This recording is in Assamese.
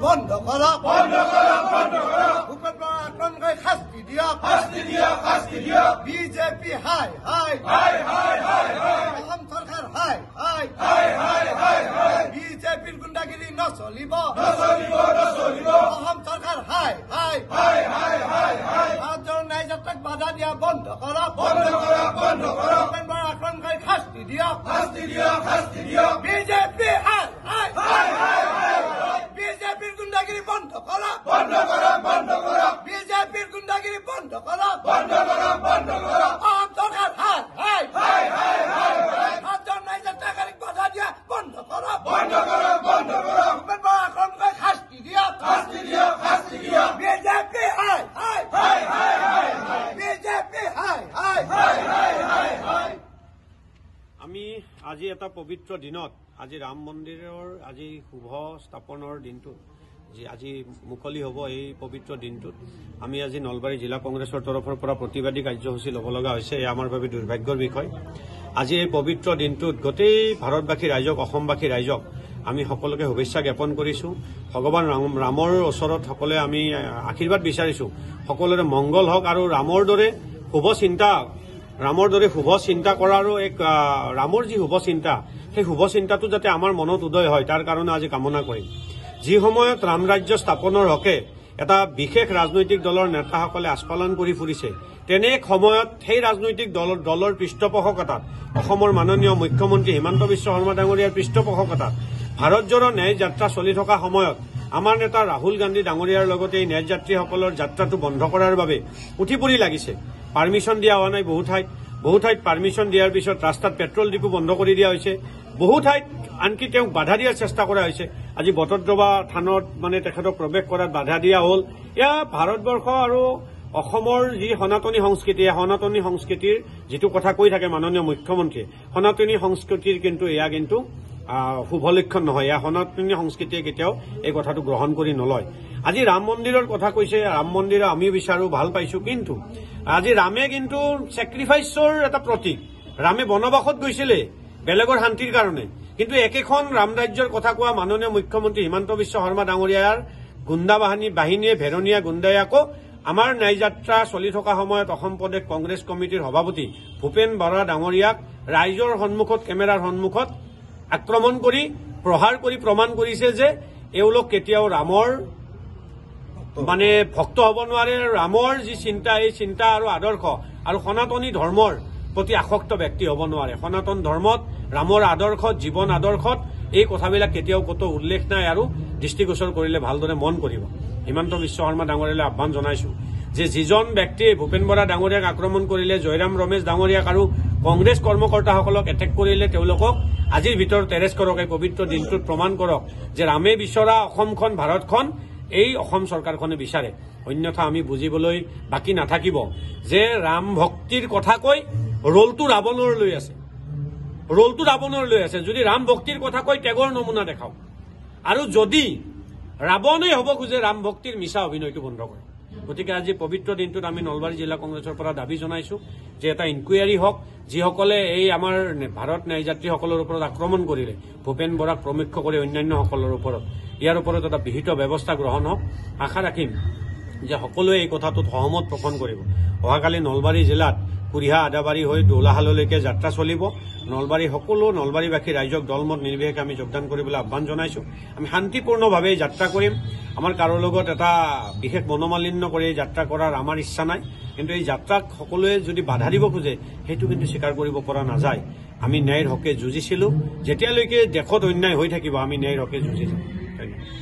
বন্ধ কৰক ভূপেন বৰা আক্ৰমণকাৰী শাস্তি দিয়ক বিজেপি হাই অসম চৰকাৰ হাই বিজেপিৰ গুণ্ডাগিৰি নচলিব অসম চৰকাৰ হাই ভাৰতৰ ন্যায় যাত্ৰাক বাধা দিয়া বন্ধ কৰক ভূপেন বৰা আক্ৰমণকাৰী শাস্তি দিয়ক বিজেপি হাই বিজেপিৰ গুণ্ডাগিৰি বন্ধ কৰক বিজেপিৰ গুণ্ডাগিৰি বন্ধ কৰক অসম চৰকাৰ হাই ভাৰতৰ ন্যায় যাত্ৰাকাৰীক বাধা দিয়া বন্ধ কৰক ভূপেন বৰা আক্ৰমণকাৰী শাস্তি দিয়ক বিজেপি হাই বিজেপি হাই আমি আজি এটা পবিত্ৰ দিনত আজি ৰাম মন্দিৰৰ আজি শুভ স্থাপনৰ দিনটো যি আজি মুকলি হ'ব এই পবিত্ৰ দিনটোত আমি আজি নলবাৰী জিলা কংগ্ৰেছৰ তৰফৰ পৰা প্ৰতিবাদী কাৰ্যসূচী ল'ব লগা হৈছে এয়া আমাৰ বাবে দুৰ্ভাগ্যৰ বিষয়। আজি এই পবিত্ৰ দিনটোত গোটেই ভাৰতবাসী ৰাইজক অসমবাসী ৰাইজক আমি সকলোকে শুভেচ্ছা জ্ঞাপন কৰিছোঁ। ভগৱান ৰামৰ ওচৰত সকলোৱে আমি আশীৰ্বাদ বিচাৰিছোঁ সকলোৰে মংগল হওক আৰু ৰামৰ দৰে শুভ চিন্তা কৰাৰো এক ৰামৰ যি শুভ চিন্তা সেই শুভ চিন্তাটো যাতে আমাৰ মনত উদয় হয় তাৰ কাৰণে আজি কামনা কৰিম। যি সময়ত ৰাম ৰাজ্য স্থাপনৰ হকে এটা বিশেষ ৰাজনৈতিক দলৰ নেতাসকলে আস্ফালন কৰি ফুৰিছে তেনে সময়ত সেই ৰাজনৈতিক দলৰ পৃষ্ঠপোষকতাত অসমৰ মাননীয় মুখ্যমন্ত্ৰী হিমন্ত বিশ্ব শৰ্মা ডাঙৰীয়াৰ পৃষ্ঠপোষকতাত ভাৰতজোৰা ন্যায় যাত্ৰা চলি থকা সময়ত আমাৰ নেতা ৰাহুল গান্ধী ডাঙৰীয়াৰ লগতে এই ন্যায় যাত্ৰীসকলৰ যাত্ৰাটো বন্ধ কৰাৰ বাবে উঠি পৰি লাগিছে। পাৰ্মিশ্যন দিয়া হোৱা নাই বহু ঠাইত পাৰ্মিশ্যন দিয়াৰ পিছত ৰাস্তাত পেট্ৰল ডিপু বন্ধ কৰি দিয়া হৈছে। বহু ঠাইত আনকি তেওঁক বাধা দিয়াৰ চেষ্টা কৰা হৈছে। আজি বটদ্ৰৱা থানত তেখেতক প্ৰৱেশ কৰাত বাধা দিয়া হ'ল। এয়া ভাৰতবৰ্ষ আৰু অসমৰ যি সনাতনী সংস্কৃতি এই সনাতনী সংস্কৃতিৰ যিটো কথা কৈ থাকে মাননীয় মুখ্যমন্ত্ৰীয়ে সনাতনী সংস্কৃতিৰ কিন্তু এয়া কিন্তু শুভ লক্ষণ নহয়। এয়া সনাতনী সংস্কৃতিয়ে কেতিয়াও এই কথাটো গ্ৰহণ কৰি নলয়। আজি ৰাম মন্দিৰৰ কথা কৈছে ৰাম মন্দিৰ আমি বিচাৰো ভাল পাইছো কিন্তু আজি ৰামে কিন্তু ছেক্ৰিফাইচৰ এটা প্ৰতীক। ৰামে বনবাসত গৈছিলে বেলেগৰ শান্তিৰ কাৰণে কিন্তু একেখন ৰাম ৰাজ্যৰ কথা কোৱা মাননীয় মুখ্যমন্ত্ৰী হিমন্ত বিশ্ব শৰ্মা ডাঙৰীয়াৰ গুণ্ডা বাহিনীয়ে ভেৰনীয়া গুণ্ডাই আকৌ আমাৰ ন্যায় যাত্ৰা চলি থকা সময়ত অসম প্ৰদেশ কংগ্ৰেছ কমিটিৰ সভাপতি ভূপেন বৰা ডাঙৰীয়াক ৰাইজৰ সন্মুখত কেমেৰাৰ সন্মুখত আক্ৰমণ কৰি প্ৰহাৰ কৰি প্ৰমাণ কৰিছে যে এওঁলোক কেতিয়াও ৰামৰ ভক্ত হ'ব নোৱাৰে। ৰামৰ যি চিন্তা এই চিন্তা আৰু আদৰ্শ আৰু সনাতনী ধৰ্মৰ প্ৰতি আসক্ত ব্যক্তি হ'ব নোৱাৰে। সনাতন ধৰ্মত ৰামৰ আদৰ্শত জীৱন আদৰ্শত এই কথাবিলাক কেতিয়াও কতো উল্লেখ নাই আৰু দৃষ্টিগোচৰ কৰিলে ভালদৰে মন কৰিব। হিমন্ত বিশ্ব শৰ্মা ডাঙৰীয়ালৈ আহ্বান জনাইছো যে যিজন ব্যক্তিয়ে ভূপেন বৰা ডাঙৰীয়াক আক্ৰমণ কৰিলে জয়ৰাম ৰমেশ ডাঙৰীয়াক আৰু কংগ্ৰেছ কৰ্মকৰ্তাসকলক এটেক কৰিলে তেওঁলোকক আজিৰ ভিতৰত এৰেষ্ট কৰক। এই পবিত্ৰ দিনটোত প্ৰমাণ কৰক যে ৰামে বিচৰা অসমখন ভাৰতখন এই অসম চৰকাৰখনে বিচাৰে। অন্যথা আমি বুজিবলৈ বাকী নাথাকিব যে ৰাম ভক্তিৰ কথা কৈ ৰোলটো ৰাৱণৰ লৈ আছে। যদি ৰাম ভক্তিৰ কথা কৈ ত্যাগৰ নমুনা দেখাওক আৰু যদি ৰাৱণেই হ'ব খোজে ৰাম ভক্তিৰ মিছা অভিনয়টো বন্ধ কৰে। গতিকে আজি পবিত্ৰ দিনটোত আমি নলবাৰী জিলা কংগ্ৰেছৰ পৰা দাবী জনাইছো যে এটা ইনকুৱাৰী হওক। যিসকলে এই আমাৰ ভাৰত ন্যায় যাত্ৰীসকলৰ ওপৰত আক্ৰমণ কৰিলে ভূপেন বৰাক প্ৰমুখ্য কৰি অন্যান্যসকলৰ ওপৰত ইয়াৰ ওপৰত এটা বিহিত ব্যৱস্থা গ্ৰহণ হওক। আশা ৰাখিম যে সকলোৱে এই কথাটোত সহমত পোষণ কৰিব। অহাকালি নলবাৰী জিলাত কুৰিহা আদাবাৰী হৈ দৌলাহাললৈকে যাত্ৰা চলিব। নলবাৰীবাসী ৰাইজক দলমত নিৰ্বিশেষে আমি যোগদান কৰিবলৈ আহ্বান জনাইছো। আমি শান্তিপূৰ্ণভাৱে যাত্ৰা কৰিম। আমাৰ কাৰো লগত এটা বিশেষ মনোমালিন্য কৰি যাত্ৰা কৰাৰ আমাৰ ইচ্ছা নাই কিন্তু এই যাত্ৰাক সকলোৱে যদি বাধা দিব খোজে সেইটো কিন্তু স্বীকাৰ কৰিব পৰা নাযায়। আমি ন্যায়ৰ হকে যুঁজিছিলো যেতিয়ালৈকে দেশত অন্যায় হৈ থাকিব আমি ন্যায়ৰ হকে যুঁজি যাম। ধন্যবাদ।